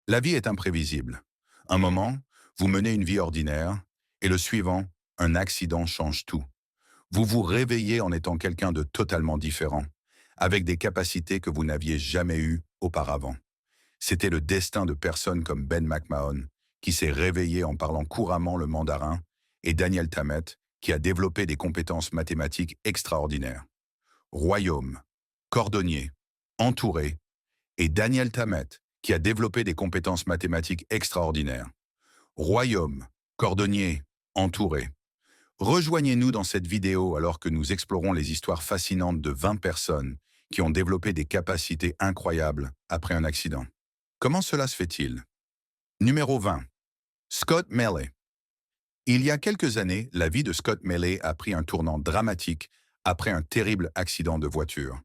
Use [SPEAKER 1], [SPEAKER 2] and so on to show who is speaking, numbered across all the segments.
[SPEAKER 1] La vie est imprévisible. Un moment, vous menez une vie ordinaire, et le suivant, un accident change tout. Vous vous réveillez en étant quelqu'un de totalement différent, avec des capacités que vous n'aviez jamais eues auparavant. C'était le destin de personnes comme Ben McMahon, qui s'est réveillé en parlant couramment le mandarin, et Daniel Tammet, qui a développé des compétences mathématiques extraordinaires. Royaume, cordonnier, entouré, et Daniel Tammet, qui a développé des compétences mathématiques extraordinaires. Royaume, cordonnier, entouré. Rejoignez-nous dans cette vidéo alors que nous explorons les histoires fascinantes de 20 personnes qui ont développé des capacités incroyables après un accident. Comment cela se fait-il? Numéro 20. Scott Melley. Il y a quelques années, la vie de Scott Melley a pris un tournant dramatique après un terrible accident de voiture.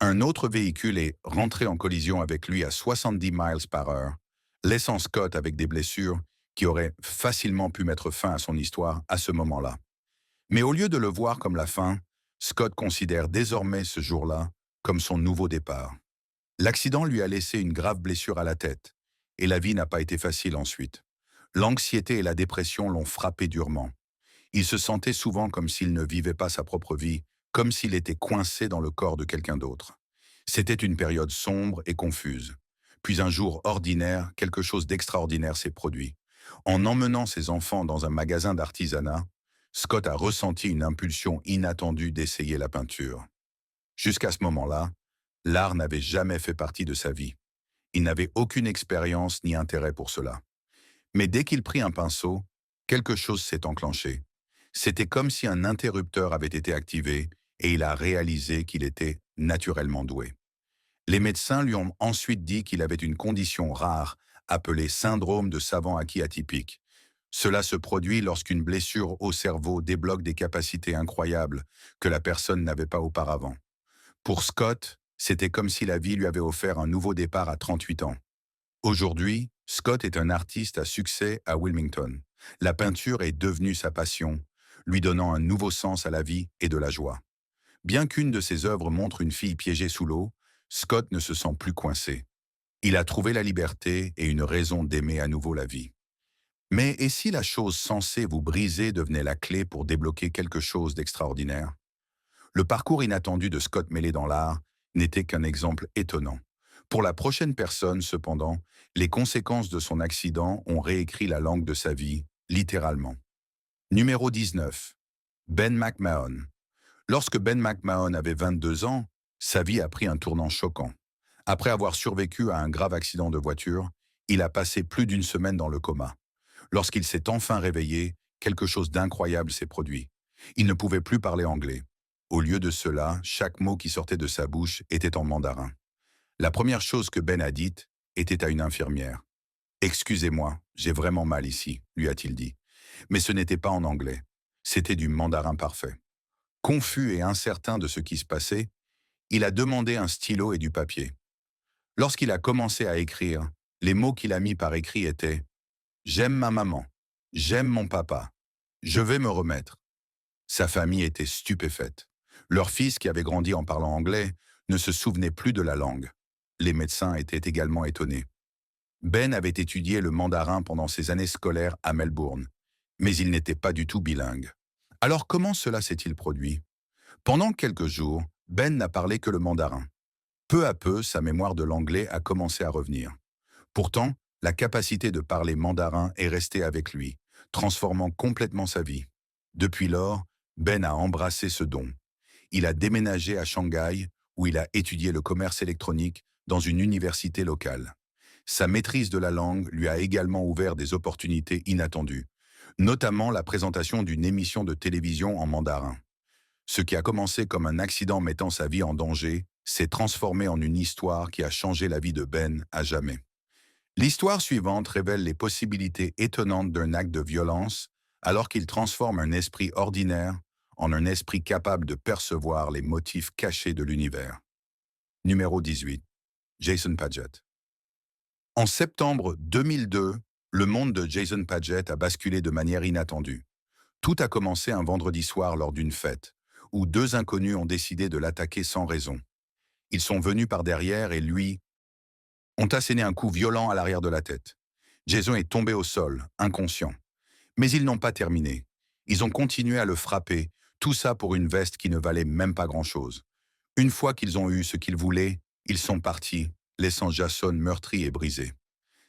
[SPEAKER 1] Un autre véhicule est rentré en collision avec lui à 70 miles par heure, laissant Scott avec des blessures qui auraient facilement pu mettre fin à son histoire à ce moment-là. Mais au lieu de le voir comme la fin, Scott considère désormais ce jour-là comme son nouveau départ. L'accident lui a laissé une grave blessure à la tête, et la vie n'a pas été facile ensuite. L'anxiété et la dépression l'ont frappé durement. Il se sentait souvent comme s'il ne vivait pas sa propre vie, comme s'il était coincé dans le corps de quelqu'un d'autre. C'était une période sombre et confuse. Puis un jour ordinaire, quelque chose d'extraordinaire s'est produit. En emmenant ses enfants dans un magasin d'artisanat, Scott a ressenti une impulsion inattendue d'essayer la peinture. Jusqu'à ce moment-là, l'art n'avait jamais fait partie de sa vie. Il n'avait aucune expérience ni intérêt pour cela. Mais dès qu'il prit un pinceau, quelque chose s'est enclenché. C'était comme si un interrupteur avait été activé et il a réalisé qu'il était naturellement doué. Les médecins lui ont ensuite dit qu'il avait une condition rare appelée syndrome de savant acquis atypique. Cela se produit lorsqu'une blessure au cerveau débloque des capacités incroyables que la personne n'avait pas auparavant. Pour Scott, c'était comme si la vie lui avait offert un nouveau départ à 38 ans. Aujourd'hui, Scott est un artiste à succès à Wilmington. La peinture est devenue sa passion, lui donnant un nouveau sens à la vie et de la joie. Bien qu'une de ses œuvres montre une fille piégée sous l'eau, Scott ne se sent plus coincé. Il a trouvé la liberté et une raison d'aimer à nouveau la vie. Mais et si la chose censée vous briser devenait la clé pour débloquer quelque chose d'extraordinaire? Le parcours inattendu de Scott Melley dans l'art n'était qu'un exemple étonnant. Pour la prochaine personne, cependant, les conséquences de son accident ont réécrit la langue de sa vie, littéralement. Numéro 19. Ben McMahon. Lorsque Ben McMahon avait 22 ans, sa vie a pris un tournant choquant. Après avoir survécu à un grave accident de voiture, il a passé plus d'une semaine dans le coma. Lorsqu'il s'est enfin réveillé, quelque chose d'incroyable s'est produit. Il ne pouvait plus parler anglais. Au lieu de cela, chaque mot qui sortait de sa bouche était en mandarin. La première chose que Ben a dite était à une infirmière. « Excusez-moi, j'ai vraiment mal ici », lui a-t-il dit. Mais ce n'était pas en anglais. C'était du mandarin parfait. Confus et incertain de ce qui se passait, il a demandé un stylo et du papier. Lorsqu'il a commencé à écrire, les mots qu'il a mis par écrit étaient « J'aime ma maman. J'aime mon papa. Je vais me remettre. » Sa famille était stupéfaite. Leur fils, qui avait grandi en parlant anglais, ne se souvenait plus de la langue. Les médecins étaient également étonnés. Ben avait étudié le mandarin pendant ses années scolaires à Melbourne, mais il n'était pas du tout bilingue. Alors comment cela s'est-il produit? Pendant quelques jours, Ben n'a parlé que le mandarin. Peu à peu, sa mémoire de l'anglais a commencé à revenir. Pourtant, la capacité de parler mandarin est restée avec lui, transformant complètement sa vie. Depuis lors, Ben a embrassé ce don. Il a déménagé à Shanghai, où il a étudié le commerce électronique dans une université locale. Sa maîtrise de la langue lui a également ouvert des opportunités inattendues, notamment la présentation d'une émission de télévision en mandarin. Ce qui a commencé comme un accident mettant sa vie en danger s'est transformé en une histoire qui a changé la vie de Ben à jamais. L'histoire suivante révèle les possibilités étonnantes d'un acte de violence alors qu'il transforme un esprit ordinaire en un esprit capable de percevoir les motifs cachés de l'univers. Numéro 18. Jason Paget. En septembre 2002, le monde de Jason Paget a basculé de manière inattendue. Tout a commencé un vendredi soir lors d'une fête, où deux inconnus ont décidé de l'attaquer sans raison. Ils sont venus par derrière et lui ont asséné un coup violent à l'arrière de la tête. Jason est tombé au sol, inconscient. Mais ils n'ont pas terminé. Ils ont continué à le frapper, tout ça pour une veste qui ne valait même pas grand-chose. Une fois qu'ils ont eu ce qu'ils voulaient, ils sont partis, laissant Jason meurtri et brisé.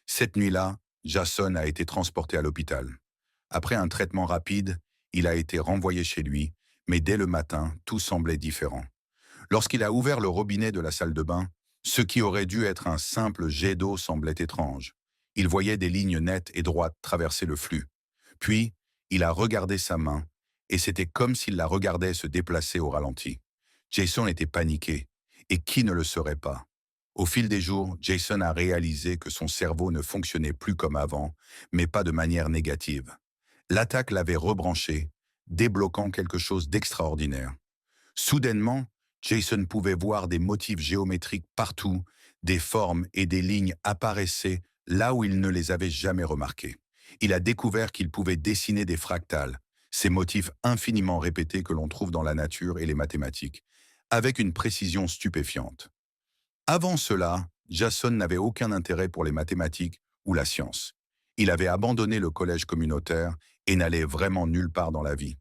[SPEAKER 1] Cette nuit-là, Jason a été transporté à l'hôpital. Après un traitement rapide, il a été renvoyé chez lui, mais dès le matin, tout semblait différent. Lorsqu'il a ouvert le robinet de la salle de bain, ce qui aurait dû être un simple jet d'eau semblait étrange. Il voyait des lignes nettes et droites traverser le flux. Puis, il a regardé sa main, et c'était comme s'il la regardait se déplacer au ralenti. Jason était paniqué, et qui ne le serait pas? Au fil des jours, Jason a réalisé que son cerveau ne fonctionnait plus comme avant, mais pas de manière négative. L'attaque l'avait rebranché, débloquant quelque chose d'extraordinaire. Soudainement, Jason pouvait voir des motifs géométriques partout, des formes et des lignes apparaissaient là où il ne les avait jamais remarqués. Il a découvert qu'il pouvait dessiner des fractales, ces motifs infiniment répétés que l'on trouve dans la nature et les mathématiques, avec une précision stupéfiante. Avant cela, Jason n'avait aucun intérêt pour les mathématiques ou la science. Il avait abandonné le collège communautaire et n'allait vraiment nulle part dans la vie.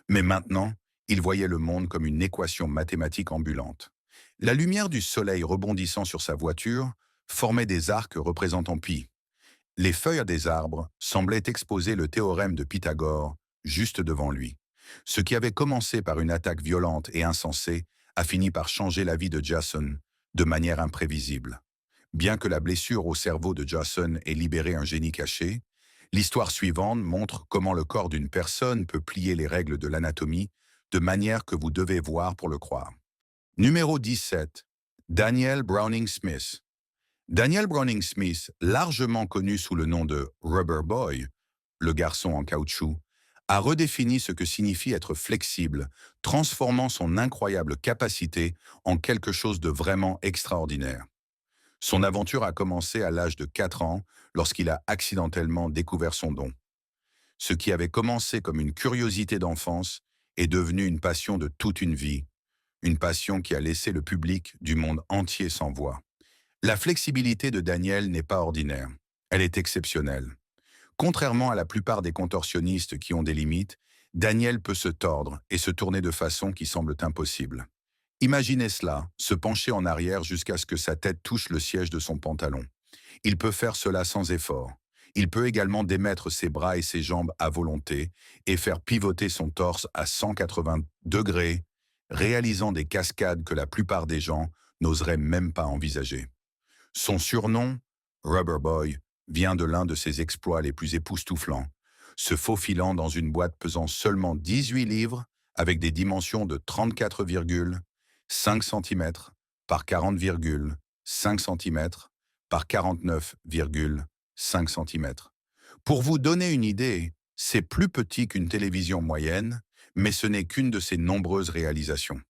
[SPEAKER 1] Mais maintenant, il voyait le monde comme une équation mathématique ambulante. La lumière du soleil rebondissant sur sa voiture formait des arcs représentant pi. Les feuilles des arbres semblaient exposer le théorème de Pythagore juste devant lui. Ce qui avait commencé par une attaque violente et insensée a fini par changer la vie de Jason de manière imprévisible. Bien que la blessure au cerveau de Jason ait libéré un génie caché, l'histoire suivante montre comment le corps d'une personne peut plier les règles de l'anatomie de manière que vous devez voir pour le croire. Numéro 17. Daniel Browning Smith. Daniel Browning Smith, largement connu sous le nom de Rubber Boy, le garçon en caoutchouc, a redéfini ce que signifie être flexible, transformant son incroyable capacité en quelque chose de vraiment extraordinaire. Son aventure a commencé à l'âge de 4 ans, lorsqu'il a accidentellement découvert son don. Ce qui avait commencé comme une curiosité d'enfance est devenu une passion de toute une vie, une passion qui a laissé le public du monde entier sans voix. La flexibilité de Daniel n'est pas ordinaire, elle est exceptionnelle. Contrairement à la plupart des contorsionnistes qui ont des limites, Daniel peut se tordre et se tourner de façon qui semble impossible. Imaginez cela, se pencher en arrière jusqu'à ce que sa tête touche le siège de son pantalon. Il peut faire cela sans effort. Il peut également démettre ses bras et ses jambes à volonté et faire pivoter son torse à 180 degrés, réalisant des cascades que la plupart des gens n'oseraient même pas envisager. Son surnom, Rubber Boy, vient de l'un de ses exploits les plus époustouflants, se faufilant dans une boîte pesant seulement 18 livres avec des dimensions de 34,5 cm par 40,5 cm par 49,5 cm. Pour vous donner une idée, c'est plus petit qu'une télévision moyenne, mais ce n'est qu'une de ses nombreuses réalisations.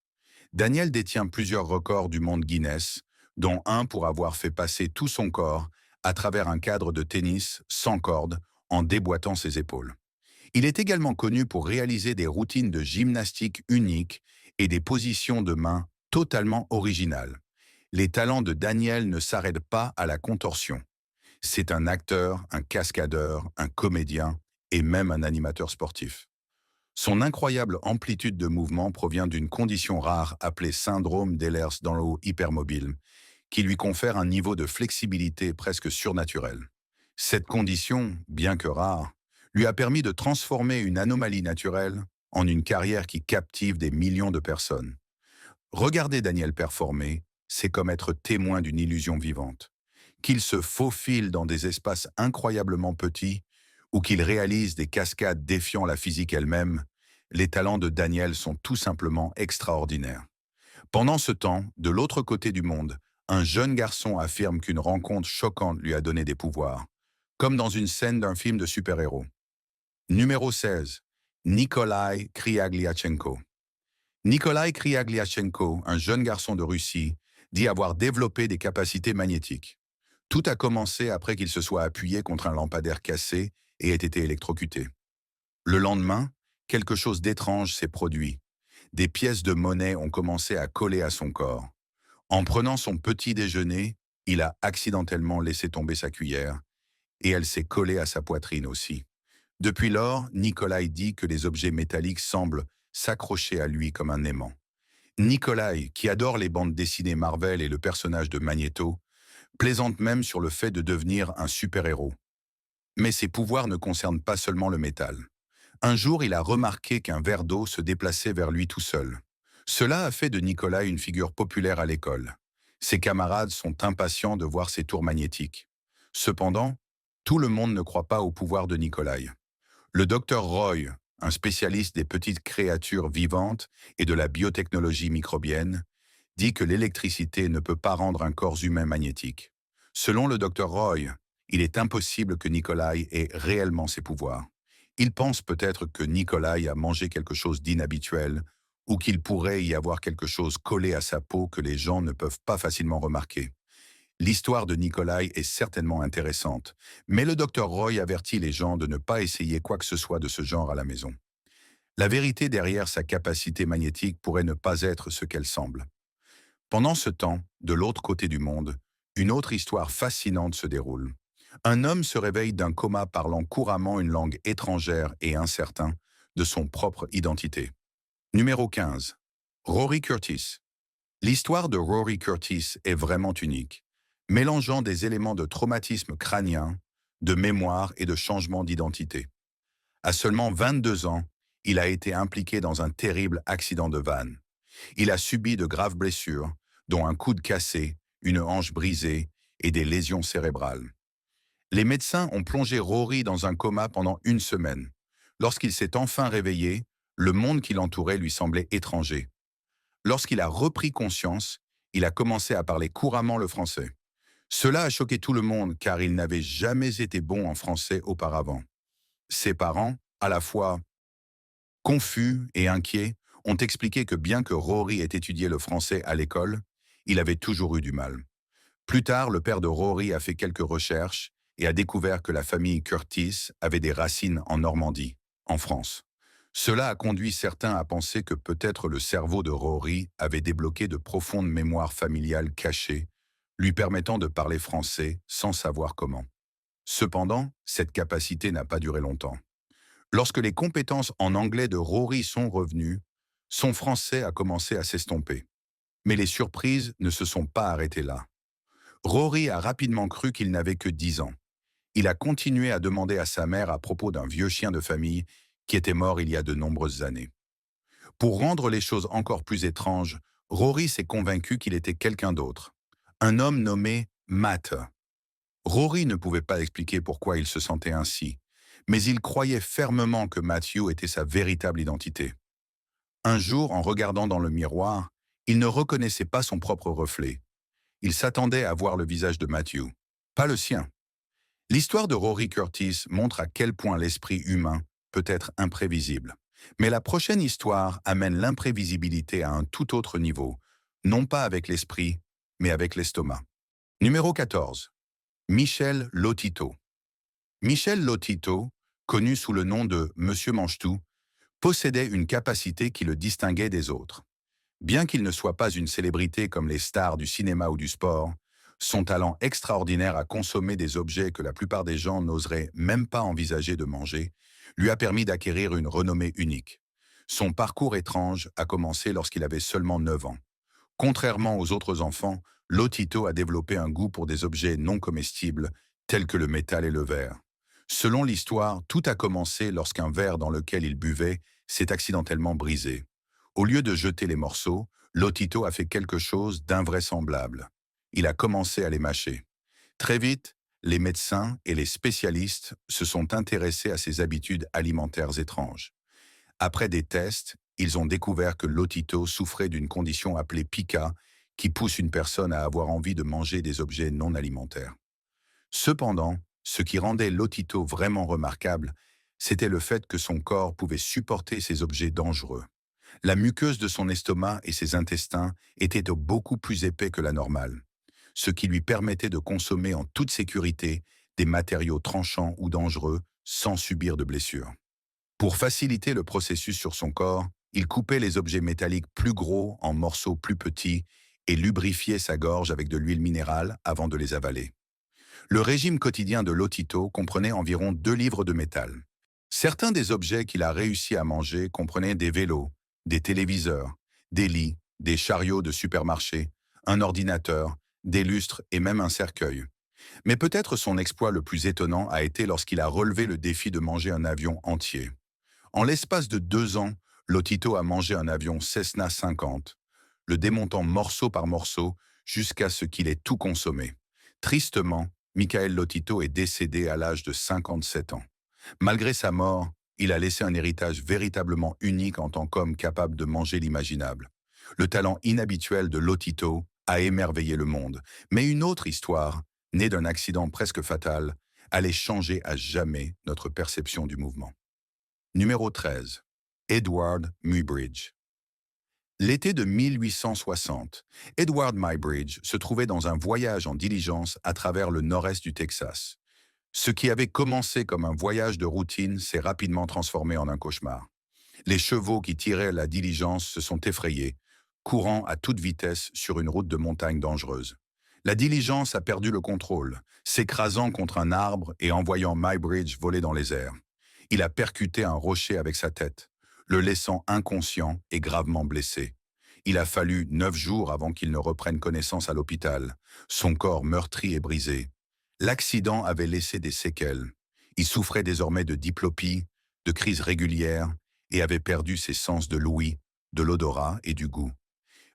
[SPEAKER 1] Daniel détient plusieurs records du monde Guinness, dont un pour avoir fait passer tout son corps à travers un cadre de tennis sans corde en déboîtant ses épaules. Il est également connu pour réaliser des routines de gymnastique uniques et des positions de main totalement originales. Les talents de Daniel ne s'arrêtent pas à la contorsion. C'est un acteur, un cascadeur, un comédien et même un animateur sportif. Son incroyable amplitude de mouvement provient d'une condition rare appelée syndrome d'Ehlers-Danlos hypermobile, qui lui confère un niveau de flexibilité presque surnaturel. Cette condition, bien que rare, lui a permis de transformer une anomalie naturelle en une carrière qui captive des millions de personnes. Regarder Daniel performer, c'est comme être témoin d'une illusion vivante. Qu'il se faufile dans des espaces incroyablement petits ou qu'il réalise des cascades défiant la physique elle-même, les talents de Daniel sont tout simplement extraordinaires. Pendant ce temps, de l'autre côté du monde, un jeune garçon affirme qu'une rencontre choquante lui a donné des pouvoirs, comme dans une scène d'un film de super-héros. Numéro 16. Nikolai Kryagliachenko. Nikolai Kryagliachenko, un jeune garçon de Russie, dit avoir développé des capacités magnétiques. Tout a commencé après qu'il se soit appuyé contre un lampadaire cassé et ait été électrocuté. Le lendemain, quelque chose d'étrange s'est produit. Des pièces de monnaie ont commencé à coller à son corps. En prenant son petit déjeuner, Il a accidentellement laissé tomber sa cuillère et elle s'est collée à sa poitrine aussi. Depuis lors, Nikolai dit que les objets métalliques semblent s'accrocher à lui comme un aimant. Nikolai, qui adore les bandes dessinées Marvel et le personnage de Magneto, plaisante même sur le fait de devenir un super-héros. Mais ses pouvoirs ne concernent pas seulement le métal. Un jour, il a remarqué qu'un verre d'eau se déplaçait vers lui tout seul. Cela a fait de Nikolai une figure populaire à l'école. Ses camarades sont impatients de voir ses tours magnétiques. Cependant, tout le monde ne croit pas au pouvoir de Nikolai. Le docteur Roy, un spécialiste des petites créatures vivantes et de la biotechnologie microbienne, dit que l'électricité ne peut pas rendre un corps humain magnétique. Selon le docteur Roy, il est impossible que Nikolai ait réellement ses pouvoirs. Il pense peut-être que Nikolai a mangé quelque chose d'inhabituel ou qu'il pourrait y avoir quelque chose collé à sa peau que les gens ne peuvent pas facilement remarquer. L'histoire de Nikolai est certainement intéressante, mais le docteur Roy avertit les gens de ne pas essayer quoi que ce soit de ce genre à la maison. La vérité derrière sa capacité magnétique pourrait ne pas être ce qu'elle semble. Pendant ce temps, de l'autre côté du monde, une autre histoire fascinante se déroule. Un homme se réveille d'un coma parlant couramment une langue étrangère et incertain de son propre identité. Numéro 15. Rory Curtis. L'histoire de Rory Curtis est vraiment unique, mélangeant des éléments de traumatisme crânien, de mémoire et de changement d'identité. À seulement 22 ans, il a été impliqué dans un terrible accident de van. Il a subi de graves blessures, dont un coude cassé, une hanche brisée et des lésions cérébrales. Les médecins ont plongé Rory dans un coma pendant une semaine. Lorsqu'il s'est enfin réveillé, le monde qui l'entourait lui semblait étranger. Lorsqu'il a repris conscience, il a commencé à parler couramment le français. Cela a choqué tout le monde car il n'avait jamais été bon en français auparavant. Ses parents, à la fois confus et inquiets, ont expliqué que bien que Rory ait étudié le français à l'école, il avait toujours eu du mal. Plus tard, le père de Rory a fait quelques recherches et a découvert que la famille Curtis avait des racines en Normandie, en France. Cela a conduit certains à penser que peut-être le cerveau de Rory avait débloqué de profondes mémoires familiales cachées, lui permettant de parler français sans savoir comment. Cependant, cette capacité n'a pas duré longtemps. Lorsque les compétences en anglais de Rory sont revenues, son français a commencé à s'estomper. Mais les surprises ne se sont pas arrêtées là. Rory a rapidement cru qu'il n'avait que 10 ans. Il a continué à demander à sa mère à propos d'un vieux chien de famille qui était mort il y a de nombreuses années. Pour rendre les choses encore plus étranges, Rory s'est convaincu qu'il était quelqu'un d'autre. Un homme nommé Matt. Rory ne pouvait pas expliquer pourquoi il se sentait ainsi, mais il croyait fermement que Matthew était sa véritable identité. Un jour, en regardant dans le miroir, il ne reconnaissait pas son propre reflet. Il s'attendait à voir le visage de Matthew, pas le sien. L'histoire de Rory Curtis montre à quel point l'esprit humain peut être imprévisible. Mais la prochaine histoire amène l'imprévisibilité à un tout autre niveau, non pas avec l'esprit, mais avec l'estomac. Numéro 14. Michel Lotito. Michel Lotito, connu sous le nom de Monsieur Mange-Tout, possédait une capacité qui le distinguait des autres. Bien qu'il ne soit pas une célébrité comme les stars du cinéma ou du sport, son talent extraordinaire à consommer des objets que la plupart des gens n'oseraient même pas envisager de manger lui a permis d'acquérir une renommée unique. Son parcours étrange a commencé lorsqu'il avait seulement 9 ans. Contrairement aux autres enfants, Lotito a développé un goût pour des objets non comestibles, tels que le métal et le verre. Selon l'histoire, tout a commencé lorsqu'un verre dans lequel il buvait s'est accidentellement brisé. Au lieu de jeter les morceaux, Lotito a fait quelque chose d'invraisemblable. Il a commencé à les mâcher. Très vite, les médecins et les spécialistes se sont intéressés à ses habitudes alimentaires étranges. Après des tests, ils ont découvert que Lotito souffrait d'une condition appelée pica, qui pousse une personne à avoir envie de manger des objets non alimentaires. Cependant, ce qui rendait Lotito vraiment remarquable, c'était le fait que son corps pouvait supporter ces objets dangereux. La muqueuse de son estomac et ses intestins étaient beaucoup plus épais que la normale, ce qui lui permettait de consommer en toute sécurité des matériaux tranchants ou dangereux sans subir de blessures. Pour faciliter le processus sur son corps, il coupait les objets métalliques plus gros en morceaux plus petits et lubrifiait sa gorge avec de l'huile minérale avant de les avaler. Le régime quotidien de Lotito comprenait environ 2 livres de métal. Certains des objets qu'il a réussi à manger comprenaient des vélos, des téléviseurs, des lits, des chariots de supermarché, un ordinateur, des lustres et même un cercueil. Mais peut-être son exploit le plus étonnant a été lorsqu'il a relevé le défi de manger un avion entier. En l'espace de 2 ans, Lotito a mangé un avion Cessna 50, le démontant morceau par morceau jusqu'à ce qu'il ait tout consommé. Tristement, Michael Lotito est décédé à l'âge de 57 ans. Malgré sa mort, il a laissé un héritage véritablement unique en tant qu'homme capable de manger l'imaginable. Le talent inhabituel de Lotito a émerveillé le monde. Mais une autre histoire, née d'un accident presque fatal, allait changer à jamais notre perception du mouvement. Numéro 13. Edward Muybridge. L'été de 1860, Edward Muybridge se trouvait dans un voyage en diligence à travers le nord-est du Texas. Ce qui avait commencé comme un voyage de routine s'est rapidement transformé en un cauchemar. Les chevaux qui tiraient la diligence se sont effrayés, courant à toute vitesse sur une route de montagne dangereuse. La diligence a perdu le contrôle, s'écrasant contre un arbre et envoyant Muybridge voler dans les airs. Il a percuté un rocher avec sa tête, le laissant inconscient et gravement blessé. Il a fallu 9 jours avant qu'il ne reprenne connaissance à l'hôpital, son corps meurtri et brisé. L'accident avait laissé des séquelles. Il souffrait désormais de diplopie, de crises régulières et avait perdu ses sens de l'ouïe, de l'odorat et du goût.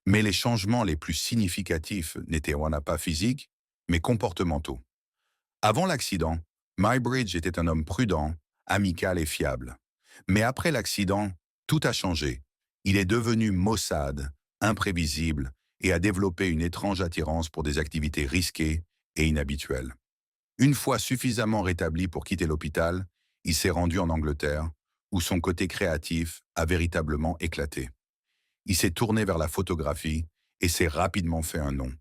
[SPEAKER 1] Mais les changements les plus significatifs n'étaient pas physiques, mais comportementaux. Avant l'accident, Muybridge était un homme prudent, amical et fiable. Mais après l'accident, tout a changé. Il est devenu maussade, imprévisible et a développé une étrange attirance pour des activités risquées et inhabituelles. Une fois suffisamment rétabli pour quitter l'hôpital, il s'est rendu en Angleterre, où son côté créatif a véritablement éclaté. Il s'est tourné vers la photographie et s'est rapidement fait un nom,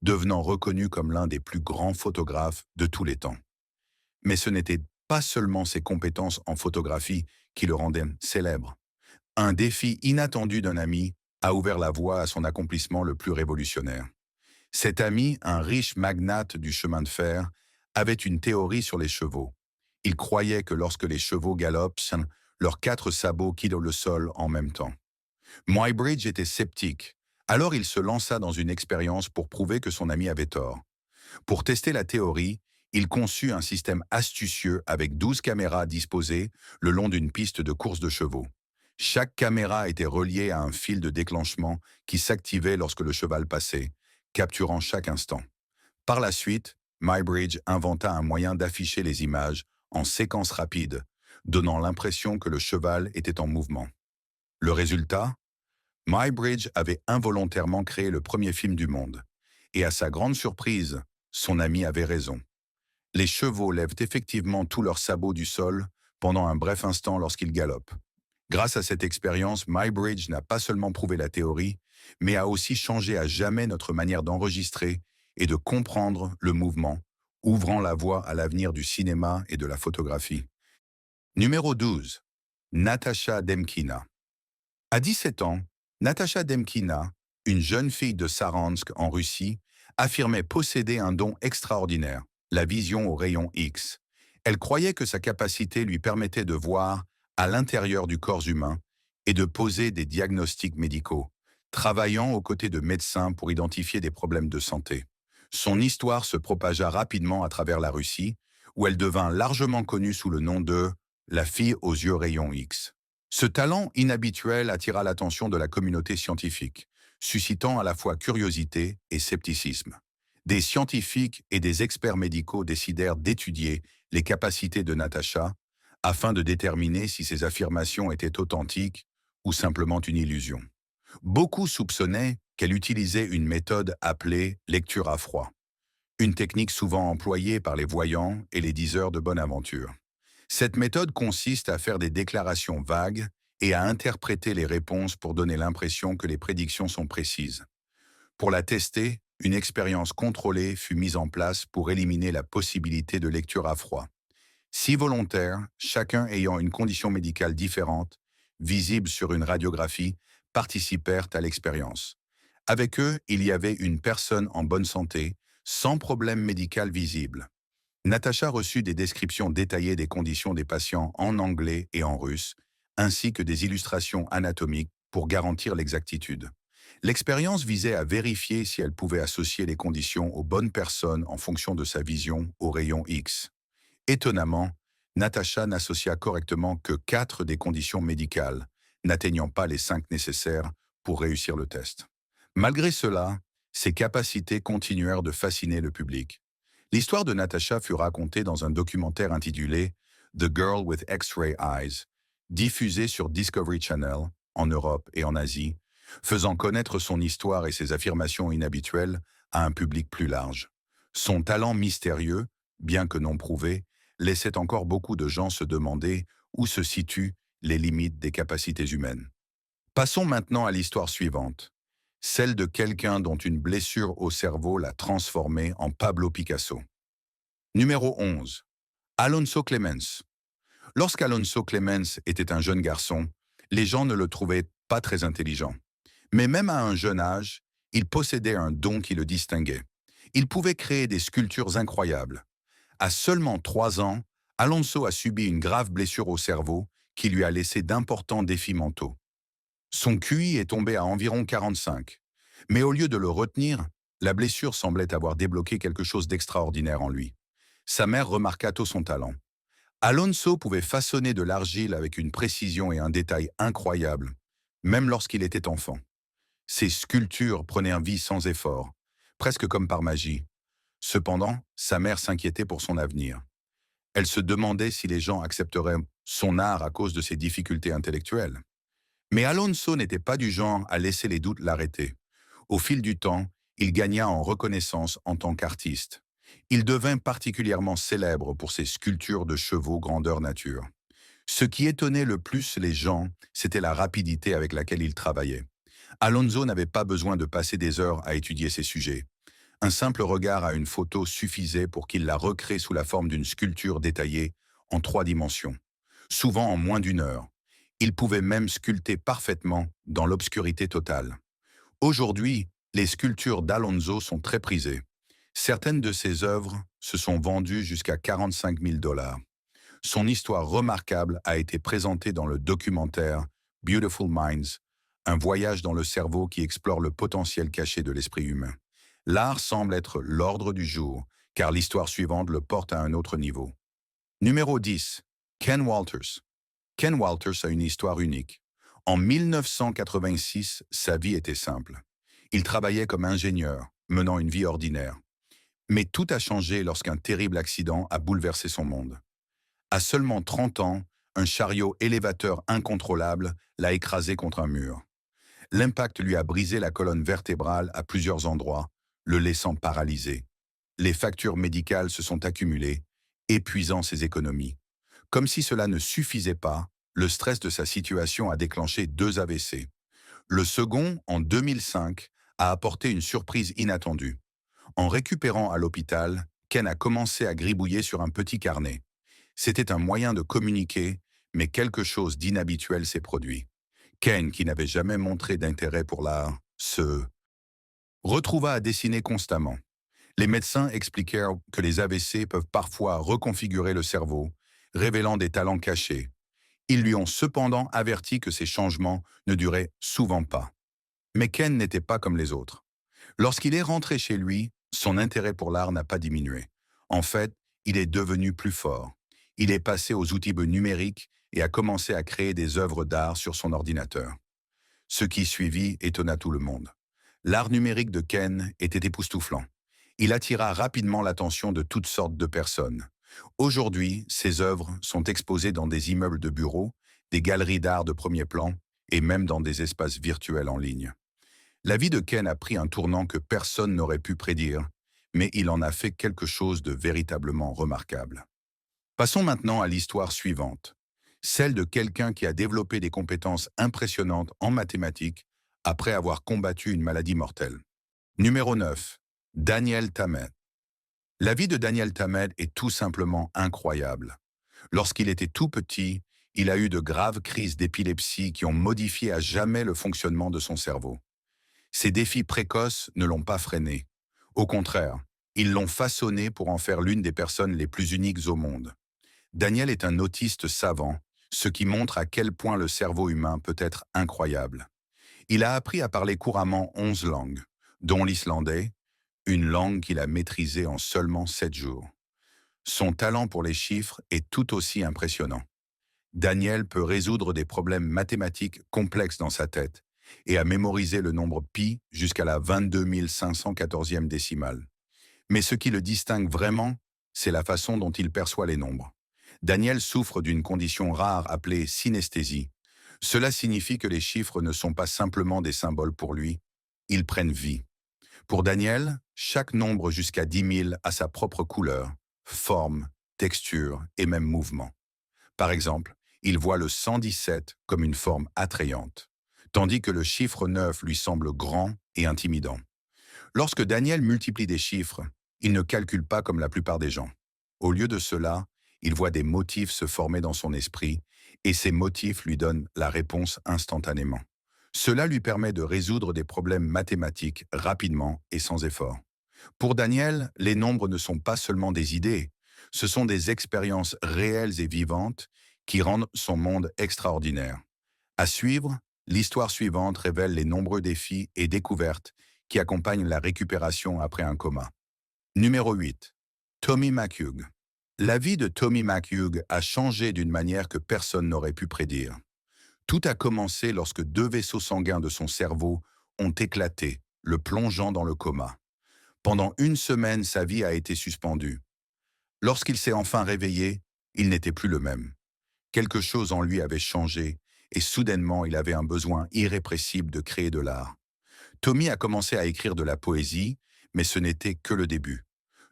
[SPEAKER 1] devenant reconnu comme l'un des plus grands photographes de tous les temps. Mais ce n'était pas seulement ses compétences en photographie qui le rendaient célèbre. Un défi inattendu d'un ami a ouvert la voie à son accomplissement le plus révolutionnaire. Cet ami, un riche magnate du chemin de fer, avait une théorie sur les chevaux. Il croyait que lorsque les chevaux galopent, leurs 4 sabots quittent le sol en même temps. Muybridge était sceptique, alors il se lança dans une expérience pour prouver que son ami avait tort. Pour tester la théorie, il conçut un système astucieux avec 12 caméras disposées le long d'une piste de course de chevaux. Chaque caméra était reliée à un fil de déclenchement qui s'activait lorsque le cheval passait, capturant chaque instant. Par la suite, Muybridge inventa un moyen d'afficher les images en séquence rapide, donnant l'impression que le cheval était en mouvement. Le résultat? Muybridge avait involontairement créé le premier film du monde. Et à sa grande surprise, son ami avait raison. Les chevaux lèvent effectivement tous leurs sabots du sol pendant un bref instant lorsqu'ils galopent. Grâce à cette expérience, Muybridge n'a pas seulement prouvé la théorie, mais a aussi changé à jamais notre manière d'enregistrer et de comprendre le mouvement, ouvrant la voie à l'avenir du cinéma et de la photographie. Numéro 12. Natasha Demkina. À 17 ans, Natasha Demkina, une jeune fille de Saransk en Russie, affirmait posséder un don extraordinaire, la vision au rayon X. Elle croyait que sa capacité lui permettait de voir à l'intérieur du corps humain et de poser des diagnostics médicaux, travaillant aux côtés de médecins pour identifier des problèmes de santé. Son histoire se propagea rapidement à travers la Russie, où elle devint largement connue sous le nom de « la fille aux yeux rayons X ». Ce talent inhabituel attira l'attention de la communauté scientifique, suscitant à la fois curiosité et scepticisme. Des scientifiques et des experts médicaux décidèrent d'étudier les capacités de Natasha afin de déterminer si ses affirmations étaient authentiques ou simplement une illusion. Beaucoup soupçonnaient qu'elle utilisait une méthode appelée lecture à froid, une technique souvent employée par les voyants et les diseurs de bonne aventure. Cette méthode consiste à faire des déclarations vagues et à interpréter les réponses pour donner l'impression que les prédictions sont précises. Pour la tester, une expérience contrôlée fut mise en place pour éliminer la possibilité de lecture à froid. 6 volontaires, chacun ayant une condition médicale différente, visible sur une radiographie, participèrent à l'expérience. Avec eux, il y avait une personne en bonne santé, sans problème médical visible. Natacha reçut des descriptions détaillées des conditions des patients en anglais et en russe, ainsi que des illustrations anatomiques pour garantir l'exactitude. L'expérience visait à vérifier si elle pouvait associer les conditions aux bonnes personnes en fonction de sa vision au rayon X. Étonnamment, Natacha n'associa correctement que 4 des conditions médicales, n'atteignant pas les 5 nécessaires pour réussir le test. Malgré cela, ses capacités continuèrent de fasciner le public. L'histoire de Natacha fut racontée dans un documentaire intitulé The Girl with X-Ray Eyes, diffusé sur Discovery Channel, en Europe et en Asie, faisant connaître son histoire et ses affirmations inhabituelles à un public plus large. Son talent mystérieux, bien que non prouvé, laissait encore beaucoup de gens se demander où se situent les limites des capacités humaines. Passons maintenant à l'histoire suivante, celle de quelqu'un dont une blessure au cerveau l'a transformé en Pablo Picasso. Numéro 11. Alonso Clemens. Lorsqu'Alonso Clemens était un jeune garçon, les gens ne le trouvaient pas très intelligent. Mais même à un jeune âge, il possédait un don qui le distinguait. Il pouvait créer des sculptures incroyables. À seulement 3 ans, Alonso a subi une grave blessure au cerveau qui lui a laissé d'importants défis mentaux. Son QI est tombé à environ 45. Mais au lieu de le retenir, la blessure semblait avoir débloqué quelque chose d'extraordinaire en lui. Sa mère remarqua tôt son talent. Alonso pouvait façonner de l'argile avec une précision et un détail incroyables, même lorsqu'il était enfant. Ses sculptures prenaient vie sans effort, presque comme par magie. Cependant, sa mère s'inquiétait pour son avenir. Elle se demandait si les gens accepteraient son art à cause de ses difficultés intellectuelles. Mais Alonso n'était pas du genre à laisser les doutes l'arrêter. Au fil du temps, il gagna en reconnaissance en tant qu'artiste. Il devint particulièrement célèbre pour ses sculptures de chevaux grandeur nature. Ce qui étonnait le plus les gens, c'était la rapidité avec laquelle il travaillait. Alonso n'avait pas besoin de passer des heures à étudier ses sujets. Un simple regard à une photo suffisait pour qu'il la recrée sous la forme d'une sculpture détaillée en 3 dimensions, souvent en moins d'1 heure. Il pouvait même sculpter parfaitement dans l'obscurité totale. Aujourd'hui, les sculptures d'Alonso sont très prisées. Certaines de ses œuvres se sont vendues jusqu'à 45 000 $. Son histoire remarquable a été présentée dans le documentaire Beautiful Minds, un voyage dans le cerveau qui explore le potentiel caché de l'esprit humain. L'art semble être l'ordre du jour, car l'histoire suivante le porte à un autre niveau. Numéro 10. Ken Walters. Ken Walters a une histoire unique. En 1986, sa vie était simple. Il travaillait comme ingénieur, menant une vie ordinaire. Mais tout a changé lorsqu'un terrible accident a bouleversé son monde. À seulement 30 ans, un chariot élévateur incontrôlable l'a écrasé contre un mur. L'impact lui a brisé la colonne vertébrale à plusieurs endroits, le laissant paralysé. Les factures médicales se sont accumulées, épuisant ses économies. Comme si cela ne suffisait pas, le stress de sa situation a déclenché 2 AVC. Le second, en 2005, a apporté une surprise inattendue. En récupérant à l'hôpital, Ken a commencé à gribouiller sur un petit carnet. C'était un moyen de communiquer, mais quelque chose d'inhabituel s'est produit. Ken, qui n'avait jamais montré d'intérêt pour l'art, se retrouva à dessiner constamment. Les médecins expliquèrent que les AVC peuvent parfois reconfigurer le cerveau, révélant des talents cachés. Ils lui ont cependant averti que ces changements ne duraient souvent pas. Mais Ken n'était pas comme les autres. Lorsqu'il est rentré chez lui, son intérêt pour l'art n'a pas diminué. En fait, il est devenu plus fort. Il est passé aux outils numériques et a commencé à créer des œuvres d'art sur son ordinateur. Ce qui suivit étonna tout le monde. L'art numérique de Ken était époustouflant. Il attira rapidement l'attention de toutes sortes de personnes. Aujourd'hui, ses œuvres sont exposées dans des immeubles de bureaux, des galeries d'art de premier plan et même dans des espaces virtuels en ligne. La vie de Ken a pris un tournant que personne n'aurait pu prédire, mais il en a fait quelque chose de véritablement remarquable. Passons maintenant à l'histoire suivante, celle de quelqu'un qui a développé des compétences impressionnantes en mathématiques après avoir combattu une maladie mortelle. Numéro 9. Daniel Tammet. La vie de Daniel Tammet est tout simplement incroyable. Lorsqu'il était tout petit, il a eu de graves crises d'épilepsie qui ont modifié à jamais le fonctionnement de son cerveau. Ces défis précoces ne l'ont pas freiné. Au contraire, ils l'ont façonné pour en faire l'une des personnes les plus uniques au monde. Daniel est un autiste savant, ce qui montre à quel point le cerveau humain peut être incroyable. Il a appris à parler couramment 11 langues, dont l'islandais, une langue qu'il a maîtrisée en seulement 7 jours. Son talent pour les chiffres est tout aussi impressionnant. Daniel peut résoudre des problèmes mathématiques complexes dans sa tête et a mémorisé le nombre pi jusqu'à la 22 514e décimale. Mais ce qui le distingue vraiment, c'est la façon dont il perçoit les nombres. Daniel souffre d'une condition rare appelée synesthésie. Cela signifie que les chiffres ne sont pas simplement des symboles pour lui, ils prennent vie. Pour Daniel, chaque nombre jusqu'à 10 000 a sa propre couleur, forme, texture et même mouvement. Par exemple, il voit le 117 comme une forme attrayante, tandis que le chiffre 9 lui semble grand et intimidant. Lorsque Daniel multiplie des chiffres, il ne calcule pas comme la plupart des gens. Au lieu de cela, il voit des motifs se former dans son esprit et ces motifs lui donnent la réponse instantanément. Cela lui permet de résoudre des problèmes mathématiques rapidement et sans effort. Pour Daniel, les nombres ne sont pas seulement des idées, ce sont des expériences réelles et vivantes qui rendent son monde extraordinaire. À suivre, l'histoire suivante révèle les nombreux défis et découvertes qui accompagnent la récupération après un coma. Numéro 8. Tommy McHugh. La vie de Tommy McHugh a changé d'une manière que personne n'aurait pu prédire. Tout a commencé lorsque 2 vaisseaux sanguins de son cerveau ont éclaté, le plongeant dans le coma. Pendant une semaine, sa vie a été suspendue. Lorsqu'il s'est enfin réveillé, il n'était plus le même. Quelque chose en lui avait changé et soudainement il avait un besoin irrépressible de créer de l'art. Tommy a commencé à écrire de la poésie, mais ce n'était que le début.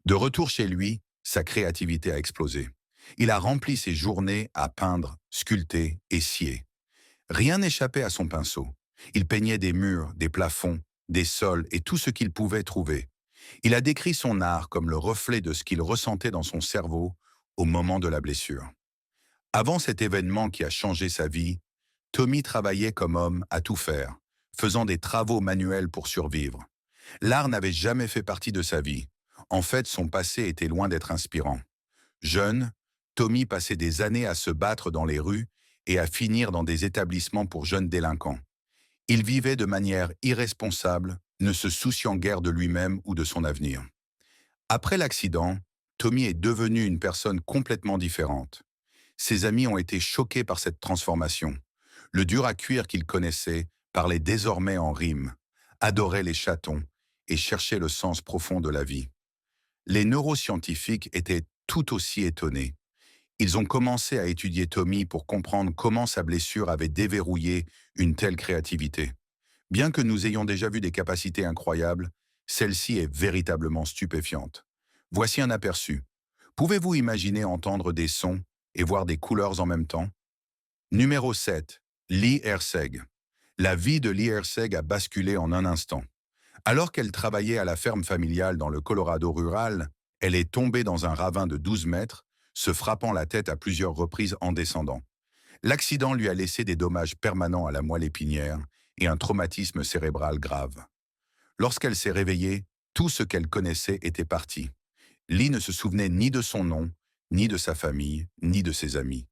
[SPEAKER 1] De retour chez lui, sa créativité a explosé. Il a rempli ses journées à peindre, sculpter et scier. Rien n'échappait à son pinceau. Il peignait des murs, des plafonds, des sols et tout ce qu'il pouvait trouver. Il a décrit son art comme le reflet de ce qu'il ressentait dans son cerveau au moment de la blessure. Avant cet événement qui a changé sa vie, Tommy travaillait comme homme à tout faire, faisant des travaux manuels pour survivre. L'art n'avait jamais fait partie de sa vie. En fait, son passé était loin d'être inspirant. Jeune, Tommy passait des années à se battre dans les rues et à finir dans des établissements pour jeunes délinquants. Il vivait de manière irresponsable, ne se souciant guère de lui-même ou de son avenir. Après l'accident, Tommy est devenu une personne complètement différente. Ses amis ont été choqués par cette transformation. Le dur à cuire qu'il connaissait parlait désormais en rime, adorait les chatons et cherchait le sens profond de la vie. Les neuroscientifiques étaient tout aussi étonnés. Ils ont commencé à étudier Tommy pour comprendre comment sa blessure avait déverrouillé une telle créativité. Bien que nous ayons déjà vu des capacités incroyables, celle-ci est véritablement stupéfiante. Voici un aperçu. Pouvez-vous imaginer entendre des sons et voir des couleurs en même temps? Numéro 7. Lee Herzeg. La vie de Lee Herzeg a basculé en un instant. Alors qu'elle travaillait à la ferme familiale dans le Colorado rural, elle est tombée dans un ravin de 12 mètres, se frappant la tête à plusieurs reprises en descendant. L'accident lui a laissé des dommages permanents à la moelle épinière et un traumatisme cérébral grave. Lorsqu'elle s'est réveillée, tout ce qu'elle connaissait était parti. Lee ne se souvenait ni de son nom, ni de sa famille, ni de ses amis.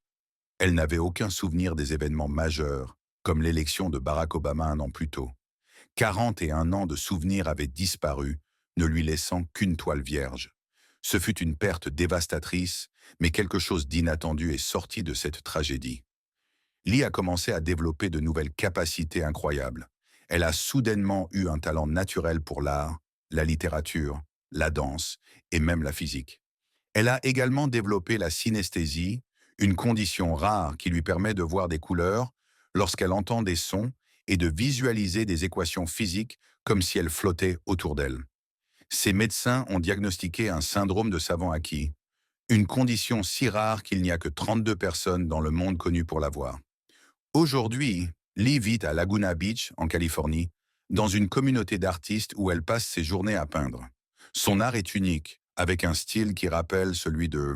[SPEAKER 1] Elle n'avait aucun souvenir des événements majeurs, comme l'élection de Barack Obama un an plus tôt. 41 ans de souvenirs avaient disparu, ne lui laissant qu'une toile vierge. Ce fut une perte dévastatrice, mais quelque chose d'inattendu est sorti de cette tragédie. Lee a commencé à développer de nouvelles capacités incroyables. Elle a soudainement eu un talent naturel pour l'art, la littérature, la danse et même la physique. Elle a également développé la synesthésie, une condition rare qui lui permet de voir des couleurs lorsqu'elle entend des sons et de visualiser des équations physiques comme si elles flottaient autour d'elle. Ces médecins ont diagnostiqué un syndrome de savant acquis, une condition si rare qu'il n'y a que 32 personnes dans le monde connues pour l'avoir. Aujourd'hui, Lee vit à Laguna Beach, en Californie, dans une communauté d'artistes où elle passe ses journées à peindre. Son art est unique, avec un style qui rappelle celui de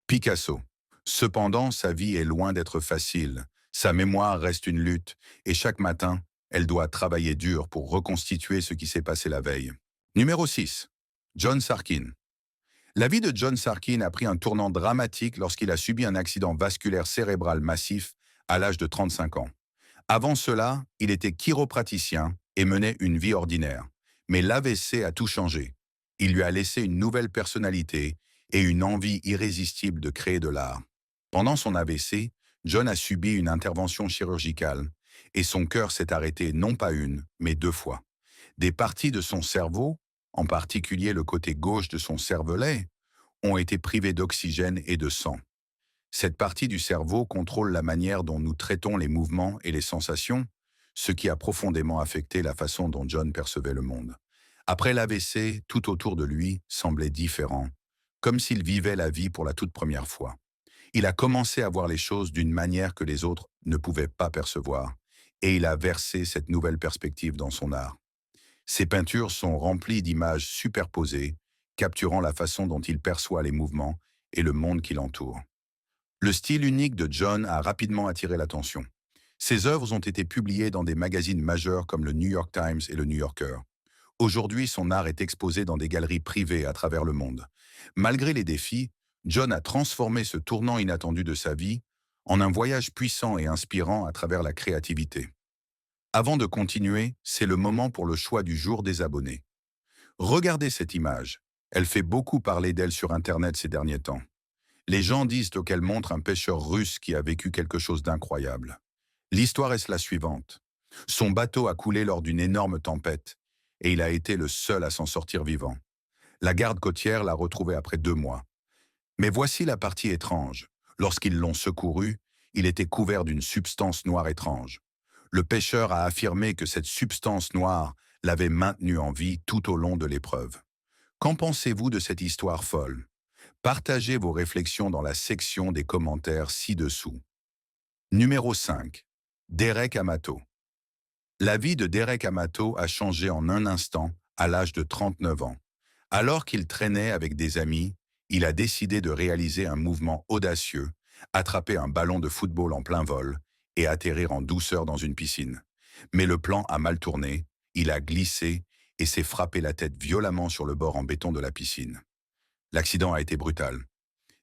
[SPEAKER 1] Picasso. Cependant, sa vie est loin d'être facile. Sa mémoire reste une lutte, et chaque matin, Elle doit travailler dur pour reconstituer ce qui s'est passé la veille. Numéro 6. John Sarkin. La vie de John Sarkin a pris un tournant dramatique lorsqu'il a subi un accident vasculaire cérébral massif à l'âge de 35 ans. Avant cela, il était chiropraticien et menait une vie ordinaire. Mais l'AVC a tout changé. Il lui a laissé une nouvelle personnalité et une envie irrésistible de créer de l'art. Pendant son AVC, John a subi une intervention chirurgicale et son cœur s'est arrêté non pas une, mais 2 fois. Des parties de son cerveau, en particulier le côté gauche de son cervelet, ont été privées d'oxygène et de sang. Cette partie du cerveau contrôle la manière dont nous traitons les mouvements et les sensations, ce qui a profondément affecté la façon dont John percevait le monde. Après l'AVC, tout autour de lui semblait différent, comme s'il vivait la vie pour la toute première fois. Il a commencé à voir les choses d'une manière que les autres ne pouvaient pas percevoir, et il a versé cette nouvelle perspective dans son art. Ses peintures sont remplies d'images superposées, capturant la façon dont il perçoit les mouvements et le monde qui l'entoure. Le style unique de John a rapidement attiré l'attention. Ses œuvres ont été publiées dans des magazines majeurs comme le New York Times et le New Yorker. Aujourd'hui, son art est exposé dans des galeries privées à travers le monde. Malgré les défis, John a transformé ce tournant inattendu de sa vie en un voyage puissant et inspirant à travers la créativité. Avant de continuer, c'est le moment pour le choix du jour des abonnés. Regardez cette image. Elle fait beaucoup parler d'elle sur Internet ces derniers temps. Les gens disent qu'elle montre un pêcheur russe qui a vécu quelque chose d'incroyable. L'histoire est la suivante. Son bateau a coulé lors d'une énorme tempête et il a été le seul à s'en sortir vivant. La garde côtière l'a retrouvé après 2 mois. Mais voici la partie étrange. Lorsqu'ils l'ont secouru, il était couvert d'une substance noire étrange. Le pêcheur a affirmé que cette substance noire l'avait maintenu en vie tout au long de l'épreuve. Qu'en pensez-vous de cette histoire folle? Partagez vos réflexions dans la section des commentaires ci-dessous. Numéro 5. Derek Amato. La vie de Derek Amato a changé en un instant à l'âge de 39 ans. Alors qu'il traînait avec des amis, il a décidé de réaliser un mouvement audacieux, attraper un ballon de football en plein vol et atterrir en douceur dans une piscine. Mais le plan a mal tourné, il a glissé et s'est frappé la tête violemment sur le bord en béton de la piscine. L'accident a été brutal.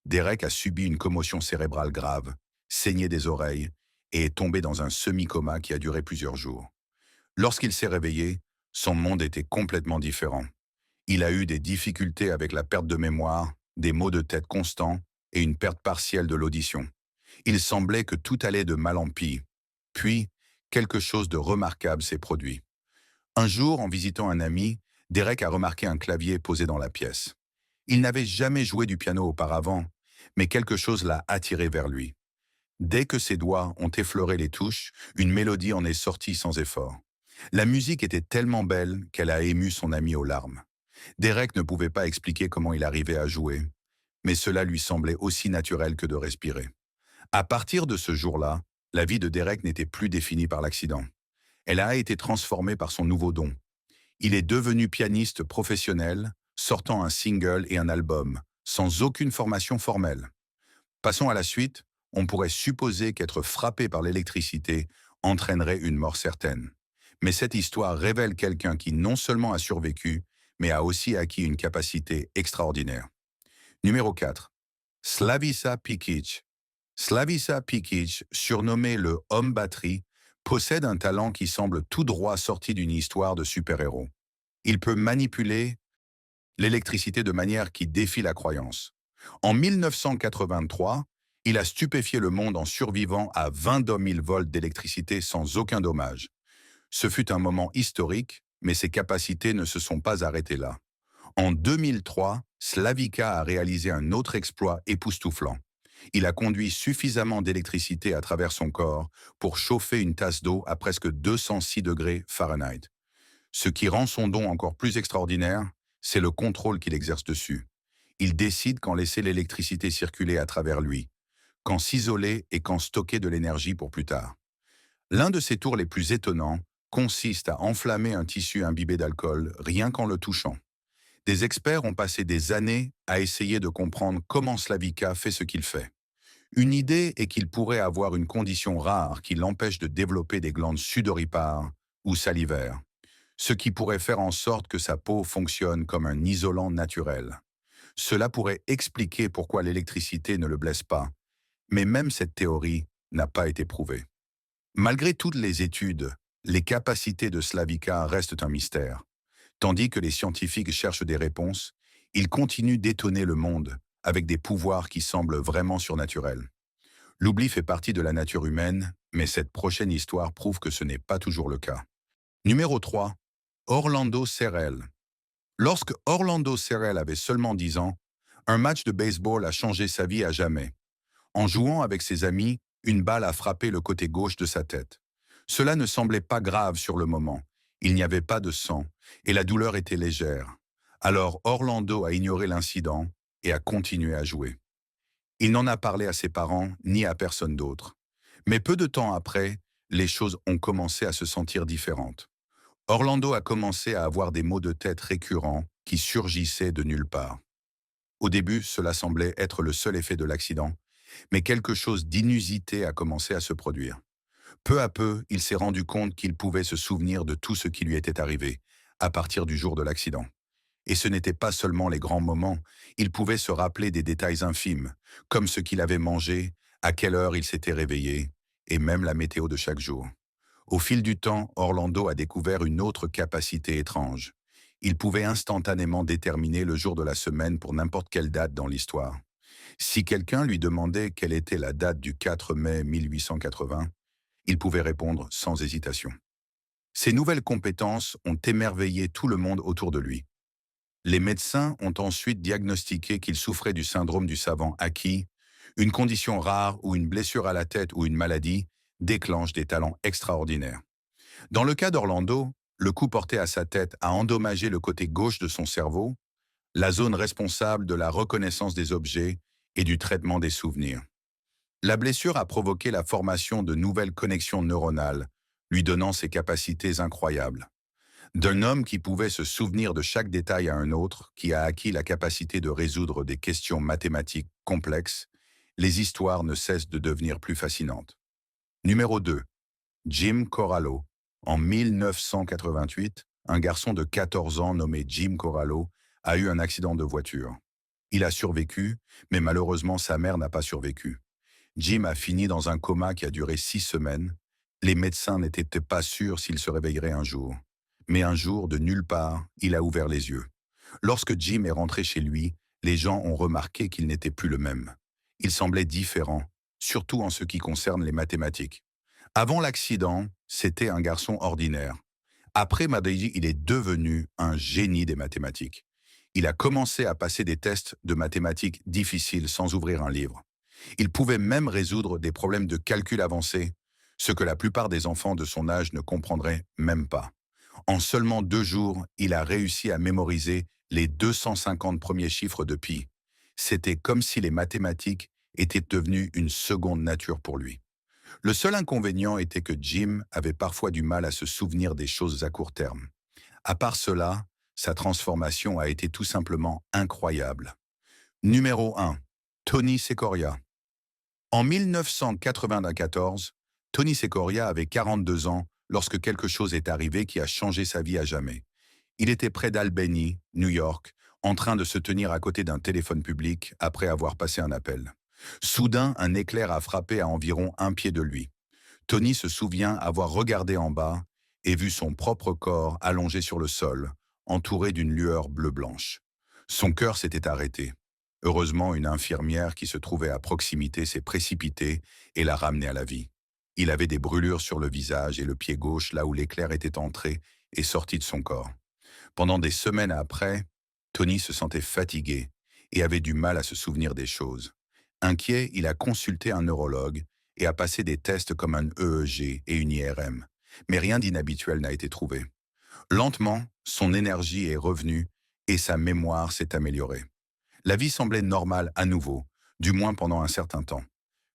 [SPEAKER 1] Derek a subi une commotion cérébrale grave, saigné des oreilles et est tombé dans un semi-coma qui a duré plusieurs jours. Lorsqu'il s'est réveillé, son monde était complètement différent. Il a eu des difficultés avec la perte de mémoire, des maux de tête constants et une perte partielle de l'audition. Il semblait que tout allait de mal en pis. Puis, quelque chose de remarquable s'est produit. Un jour, en visitant un ami, Derek a remarqué un clavier posé dans la pièce. Il n'avait jamais joué du piano auparavant, mais quelque chose l'a attiré vers lui. Dès que ses doigts ont effleuré les touches, une mélodie en est sortie sans effort. La musique était tellement belle qu'elle a ému son ami aux larmes. Derek ne pouvait pas expliquer comment il arrivait à jouer, mais cela lui semblait aussi naturel que de respirer. À partir de ce jour-là, la vie de Derek n'était plus définie par l'accident. Elle a été transformée par son nouveau don. Il est devenu pianiste professionnel, sortant un single et un album, sans aucune formation formelle. Passons à la suite, on pourrait supposer qu'être frappé par l'électricité entraînerait une mort certaine. Mais cette histoire révèle quelqu'un qui non seulement a survécu, mais a aussi acquis une capacité extraordinaire. Numéro 4. Slaviša Pikic. Slaviša Pikic, surnommé le homme batterie, possède un talent qui semble tout droit sorti d'une histoire de super-héros. Il peut manipuler l'électricité de manière qui défie la croyance. En 1983, il a stupéfié le monde en survivant à 22 000 volts d'électricité sans aucun dommage. Ce fut un moment historique, mais ses capacités ne se sont pas arrêtées là. En 2003, Slavica a réalisé un autre exploit époustouflant. Il a conduit suffisamment d'électricité à travers son corps pour chauffer une tasse d'eau à presque 206 degrés Fahrenheit. Ce qui rend son don encore plus extraordinaire, c'est le contrôle qu'il exerce dessus. Il décide quand laisser l'électricité circuler à travers lui, quand s'isoler et quand stocker de l'énergie pour plus tard. L'un de ses tours les plus étonnants consiste à enflammer un tissu imbibé d'alcool rien qu'en le touchant. Des experts ont passé des années à essayer de comprendre comment Slavica fait ce qu'il fait. Une idée est qu'il pourrait avoir une condition rare qui l'empêche de développer des glandes sudoripares ou salivaire, ce qui pourrait faire en sorte que sa peau fonctionne comme un isolant naturel. Cela pourrait expliquer pourquoi l'électricité ne le blesse pas, mais même cette théorie n'a pas été prouvée. Malgré toutes les études, les capacités de Slavica restent un mystère. Tandis que les scientifiques cherchent des réponses, ils continuent d'étonner le monde avec des pouvoirs qui semblent vraiment surnaturels. L'oubli fait partie de la nature humaine, mais cette prochaine histoire prouve que ce n'est pas toujours le cas. Numéro 3. Orlando Serrell. Lorsque Orlando Serrell avait seulement 10 ans, un match de baseball a changé sa vie à jamais. En jouant avec ses amis, une balle a frappé le côté gauche de sa tête. Cela ne semblait pas grave sur le moment. Il n'y avait pas de sang, et la douleur était légère. Alors Orlando a ignoré l'incident et a continué à jouer. Il n'en a parlé à ses parents ni à personne d'autre. Mais peu de temps après, les choses ont commencé à se sentir différentes. Orlando a commencé à avoir des maux de tête récurrents qui surgissaient de nulle part. Au début, cela semblait être le seul effet de l'accident, mais quelque chose d'inusité a commencé à se produire. Peu à peu, il s'est rendu compte qu'il pouvait se souvenir de tout ce qui lui était arrivé, à partir du jour de l'accident. Et ce n'étaient pas seulement les grands moments, il pouvait se rappeler des détails infimes, comme ce qu'il avait mangé, à quelle heure il s'était réveillé, et même la météo de chaque jour. Au fil du temps, Orlando a découvert une autre capacité étrange. Il pouvait instantanément déterminer le jour de la semaine pour n'importe quelle date dans l'histoire. Si quelqu'un lui demandait quelle était la date du 4 mai 1880, il pouvait répondre sans hésitation. Ces nouvelles compétences ont émerveillé tout le monde autour de lui. Les médecins ont ensuite diagnostiqué qu'il souffrait du syndrome du savant acquis, une condition rare où une blessure à la tête ou une maladie déclenche des talents extraordinaires. Dans le cas d'Orlando, le coup porté à sa tête a endommagé le côté gauche de son cerveau, la zone responsable de la reconnaissance des objets et du traitement des souvenirs. La blessure a provoqué la formation de nouvelles connexions neuronales, lui donnant ses capacités incroyables. D'un homme qui pouvait se souvenir de chaque détail à un autre, qui a acquis la capacité de résoudre des questions mathématiques complexes, les histoires ne cessent de devenir plus fascinantes. Numéro 2. Jim Corallo. En 1988, un garçon de 14 ans nommé Jim Corallo a eu un accident de voiture. Il a survécu, mais malheureusement sa mère n'a pas survécu. Jim a fini dans un coma qui a duré 6 semaines. Les médecins n'étaient pas sûrs s'il se réveillerait un jour. Mais un jour, de nulle part, il a ouvert les yeux. Lorsque Jim est rentré chez lui, les gens ont remarqué qu'il n'était plus le même. Il semblait différent, surtout en ce qui concerne les mathématiques. Avant l'accident, c'était un garçon ordinaire. Après Madrid, il est devenu un génie des mathématiques. Il a commencé à passer des tests de mathématiques difficiles sans ouvrir un livre. Il pouvait même résoudre des problèmes de calcul avancé, ce que la plupart des enfants de son âge ne comprendraient même pas. En seulement 2 jours, il a réussi à mémoriser les 250 premiers chiffres de pi. C'était comme si les mathématiques étaient devenues une seconde nature pour lui. Le seul inconvénient était que Jim avait parfois du mal à se souvenir des choses à court terme. À part cela, sa transformation a été tout simplement incroyable. Numéro 1. Tony Secoria. En 1994, Tony Secoria avait 42 ans lorsque quelque chose est arrivé qui a changé sa vie à jamais. Il était près d'Albany, New York, en train de se tenir à côté d'un téléphone public après avoir passé un appel. Soudain, un éclair a frappé à environ 1 pied de lui. Tony se souvient avoir regardé en bas et vu son propre corps allongé sur le sol, entouré d'une lueur bleu-blanche. Son cœur s'était arrêté. Heureusement, une infirmière qui se trouvait à proximité s'est précipitée et l'a ramené à la vie. Il avait des brûlures sur le visage et le pied gauche là où l'éclair était entré et sorti de son corps. Pendant des semaines après, Tony se sentait fatigué et avait du mal à se souvenir des choses. Inquiet, il a consulté un neurologue et a passé des tests comme un EEG et une IRM, mais rien d'inhabituel n'a été trouvé. Lentement, son énergie est revenue et sa mémoire s'est améliorée. La vie semblait normale à nouveau, du moins pendant un certain temps.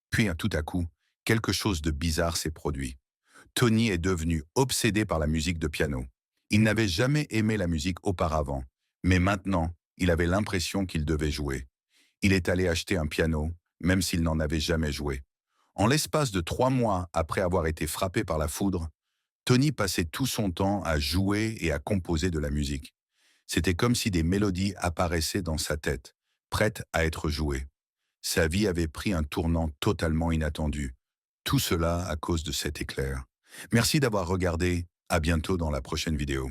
[SPEAKER 1] Puis, tout à coup, quelque chose de bizarre s'est produit. Tony est devenu obsédé par la musique de piano. Il n'avait jamais aimé la musique auparavant, mais maintenant, il avait l'impression qu'il devait jouer. Il est allé acheter un piano, même s'il n'en avait jamais joué. En l'espace de 3 mois après avoir été frappé par la foudre, Tony passait tout son temps à jouer et à composer de la musique. C'était comme si des mélodies apparaissaient dans sa tête, prêtes à être jouées. Sa vie avait pris un tournant totalement inattendu. Tout cela à cause de cet éclair. Merci d'avoir regardé. À bientôt dans la prochaine vidéo.